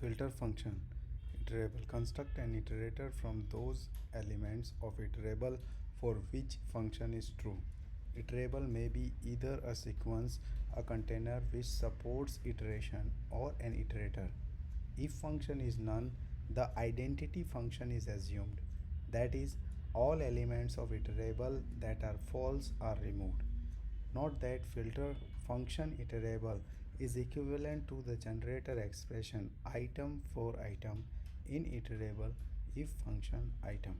Filter function. Iterable. Construct an iterator from those elements of iterable for which function is true. Iterable may be either a sequence, a container which supports iteration, or an iterator. If function is none, the identity function is assumed. That is, all elements of iterable that are false are removed. Note that filter function iterable is equivalent to the generator expression item for item in iterable if function item.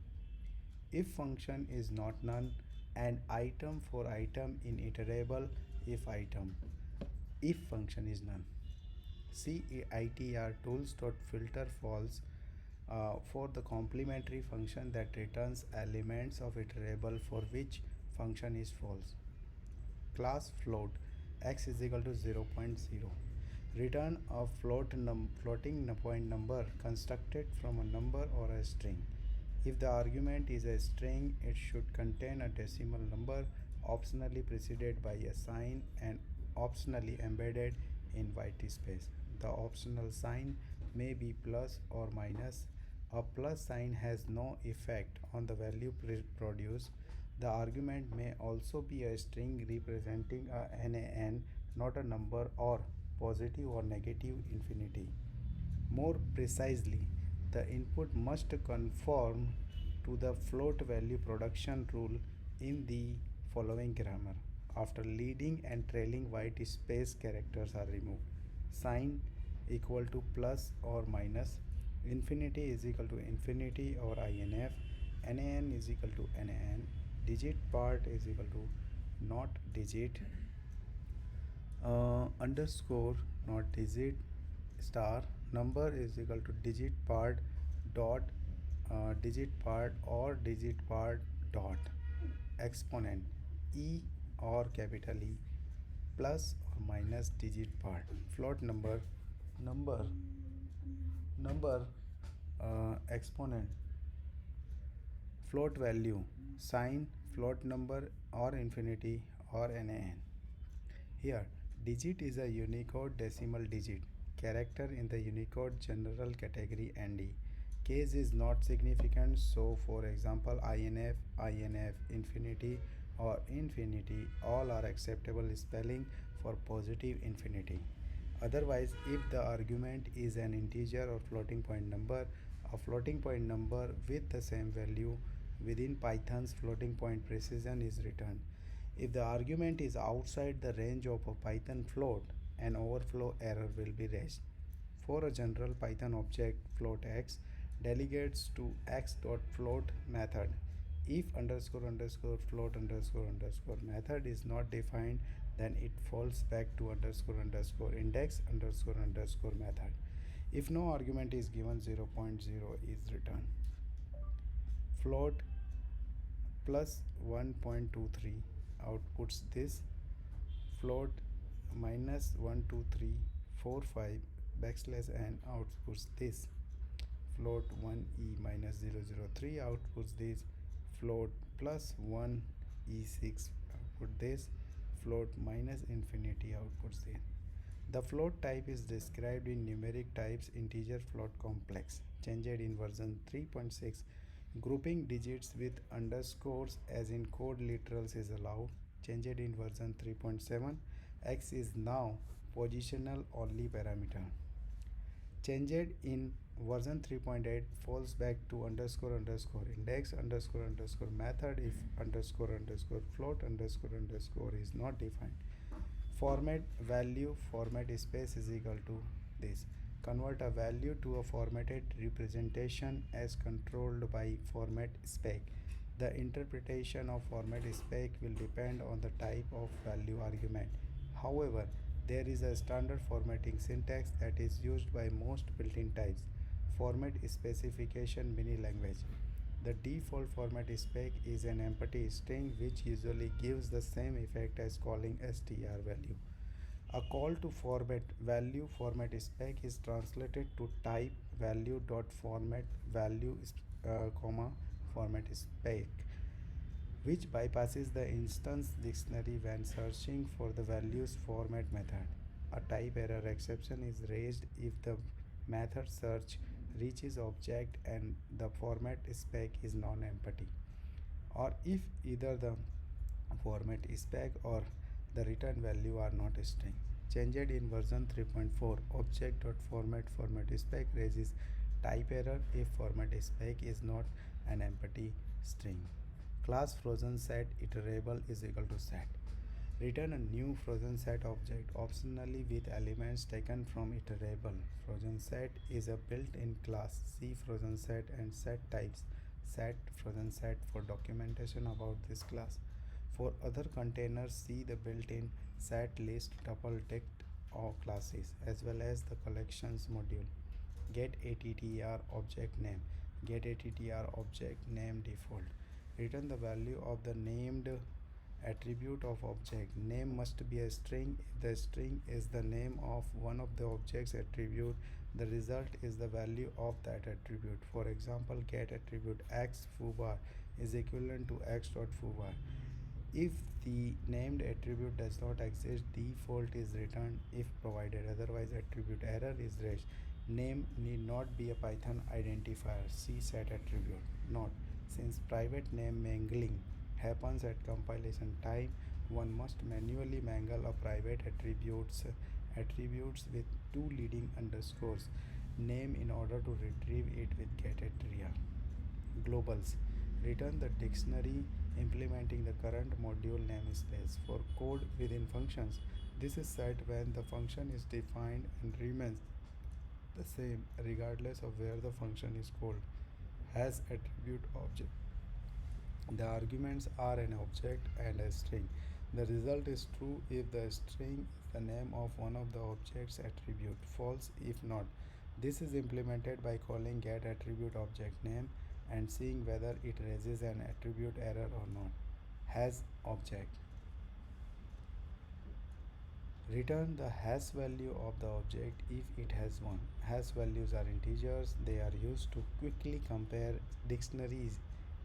If function is not none, and item for item in iterable if item if function is none. See itr tools.filter false for the complementary function that returns elements of iterable for which function is false. Class float x is equal to 0, 0.0. Return a floating point number constructed from a number or a string. If the argument is a string, it should contain a decimal number optionally preceded by a sign and optionally embedded in white space. The optional sign may be plus or minus. A plus sign has no effect on the value produced. The argument may also be a string representing a NaN, not a number, or positive or negative infinity. More precisely, the input must conform to the float value production rule in the following grammar. After leading and trailing white space characters are removed, sign equal to plus or minus, infinity is equal to infinity or INF, NaN is equal to NaN, digit part is equal to not digit, underscore not digit, star number is equal to digit part dot digit part or digit part dot exponent e or capital E plus or minus digit part float number number exponent float value sign float number or infinity or NaN. Here, digit is a Unicode decimal digit character in the Unicode general category ND. Case is not significant, so for example INF, infinity or infinity all are acceptable spelling for positive infinity. Otherwise, if the argument is an integer or floating point number, a floating point number with the same value within Python's floating point precision is returned. If the argument is outside the range of a Python float, an overflow error will be raised. For a general Python object float x delegates to x.float method. If underscore underscore float underscore underscore method is not defined, then it falls back to underscore underscore index underscore underscore method. If no argument is given, 0, 0.0 is returned. Float plus 1.23 outputs this. Float minus 12345 backslash n outputs this. Float 1e minus 003 outputs this. Float plus 1e6 output this. Float minus infinity outputs this. The float type is described in numeric types integer float complex, changed in version 3.6. Grouping digits with underscores as in code literals is allowed, changed in version 3.7. X is now positional only parameter. Changed in version 3.8 falls back to underscore underscore index underscore underscore method if underscore underscore float underscore underscore is not defined. Format value format space is equal to this. Convert a value to a formatted representation as controlled by format spec. The interpretation of format spec will depend on the type of value argument. However, there is a standard formatting syntax that is used by most built-in types. Format specification mini language. The default format spec is an empty string which usually gives the same effect as calling str value. A call to format value format spec is translated to type value dot format value format spec, which bypasses the instance dictionary when searching for the values format method. A type error exception is raised if the Method search reaches object and the format spec is non-empty, or if either the format spec or the return value are not string. Changed in version 3.4, object.format spec raises type error if format spec is not an empty string. Class frozen set iterable is equal to set. Return a new frozen set object optionally with elements taken from iterable. Frozen set is a built-in class. See frozen set and set types. Set frozen set for documentation about this class. For other containers, see the built-in set list tuple ticked or classes as well as the collections module. Get attr object name. Get attr object name default. Return the value of the named attribute of object. Name must be a string. If the string is the name of one of the object's attribute, the result is the value of that attribute. For example, get attribute x foobar is equivalent to x.foobar. If the named attribute does not exist, default is returned if provided. Otherwise, attribute error is raised. Name need not be a Python identifier. See set attribute. Note: since private name mangling happens at compilation time, one must manually mangle a private attributes with two leading underscores name in order to retrieve it with getAttr. Globals return the dictionary implementing the current module namespace. For code within functions, this is set when the function is defined and remains the same regardless of where the function is called. Has attribute object. The arguments are an object and a string. The result is true if the string is the name of one of the object's attribute, false if not. This is implemented by calling getAttribute object name and seeing whether it raises an attribute error or not. Has object. Return the hash value of the object if it has one. Hash values are integers. They are used to quickly compare dictionaries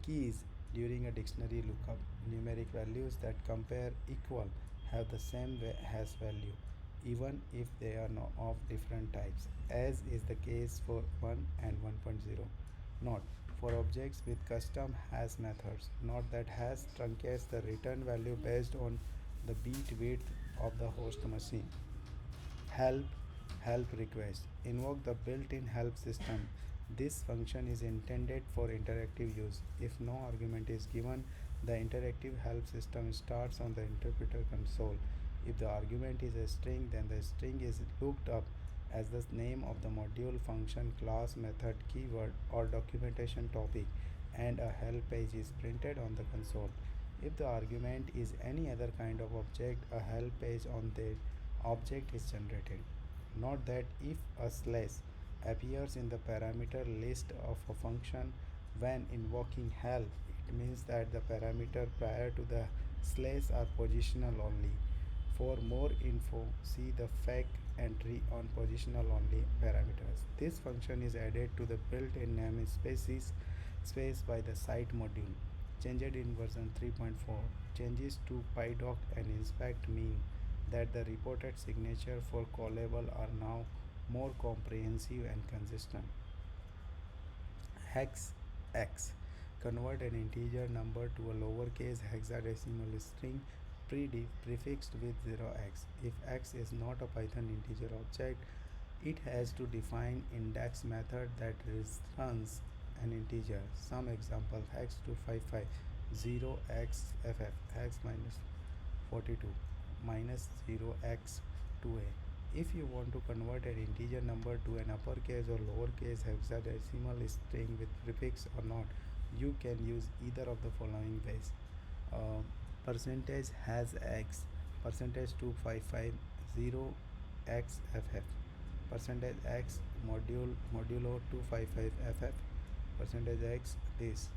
keys during a dictionary lookup. Numeric values that compare equal have the same hash value even if they are of different types, as is the case for 1 and 1.0. Note: for objects with custom hash methods, note that hash truncates the return value based on the bit width of the host machine. Help help request. Invoke the built-in help system. This function is intended for interactive use. If no argument is given, the interactive help system starts on the interpreter console. If the argument is a string, then the string is looked up as the name of the module, function, class, method, keyword, or documentation topic, and a help page is printed on the console. If the argument is any other kind of object, a help page on the object is generated. Note that if a slash appears in the parameter list of a function when invoking help, it means that the parameter prior to the slash are positional only. For more info, see the FAQ entry on positional only parameters. This function is added to the built-in namespace space by the site module. Changed in version 3.4. Changes to PyDoc and inspect mean that the reported signature for callable are now more comprehensive and consistent. Hex X. Convert an integer number to a lowercase hexadecimal string prefixed with 0x. If x is not a Python integer object, it has to define index method that returns an integer. Some example: hex255 0xff hex minus 42 minus 0x2a. If you want to convert an integer number to an uppercase or lowercase hexadecimal string with prefix or not, you can use either of the following ways. Percentage has x, percentage 255 0xff, percentage x modulo 255ff, percentage x this.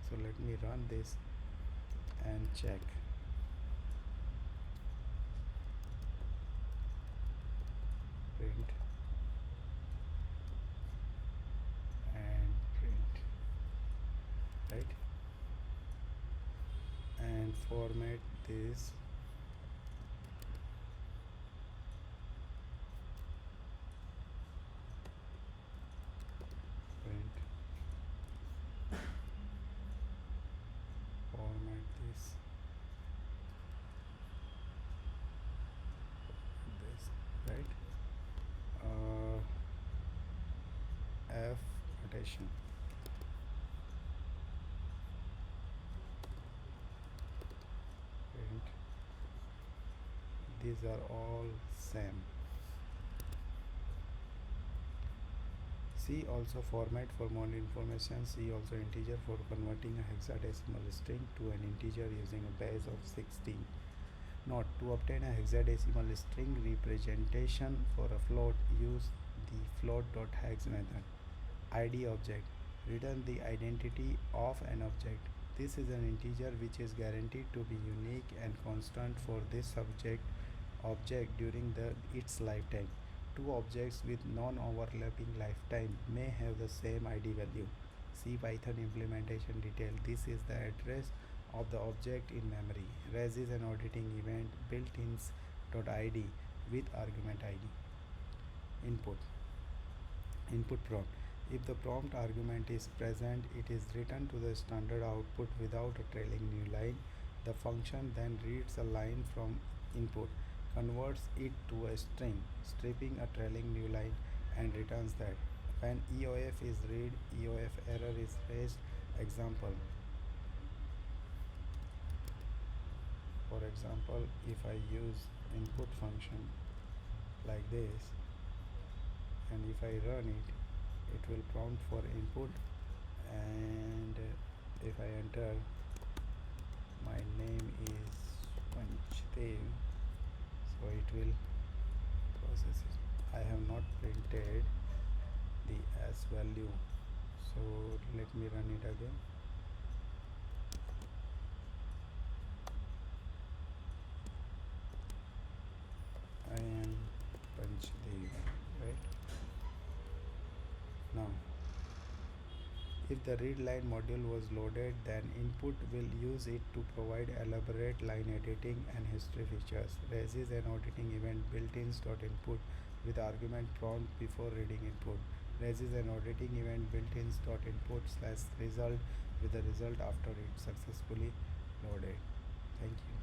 So let me run this and check. Print and print, right, and format this. notation. Print. These are all same. See also format for more information. See also integer for converting a hexadecimal string to an integer using a base of 16. Note: to obtain a hexadecimal string representation for a float, use the float.hex method. ID object: return the identity of an object. This is an integer which is guaranteed to be unique and constant for this subject object during its lifetime. Two objects with non-overlapping lifetime may have the same ID value. See Python implementation detail. This is the address of the object in memory. Res is an auditing event built-ins.id with argument ID. Input. Input prompt. If the prompt argument is present, it is written to the standard output without a trailing new line. The function then reads a line from input, converts it to a string, stripping a trailing new line, and returns that. When EOF is read, EOF error is raised. Example. For example, if I use input function like this, and if I run it, it will prompt for input, and if I enter my name is Panchdev, so it will process it. I have not printed the s value, so let me run it again. I am Panchdev, right? Now if the readline module was loaded, then input will use it to provide elaborate line editing and history features. Res is an auditing event built-ins.input with argument prompt before reading input. Res is an auditing event built-ins.input/result with the result after it successfully loaded. Thank you.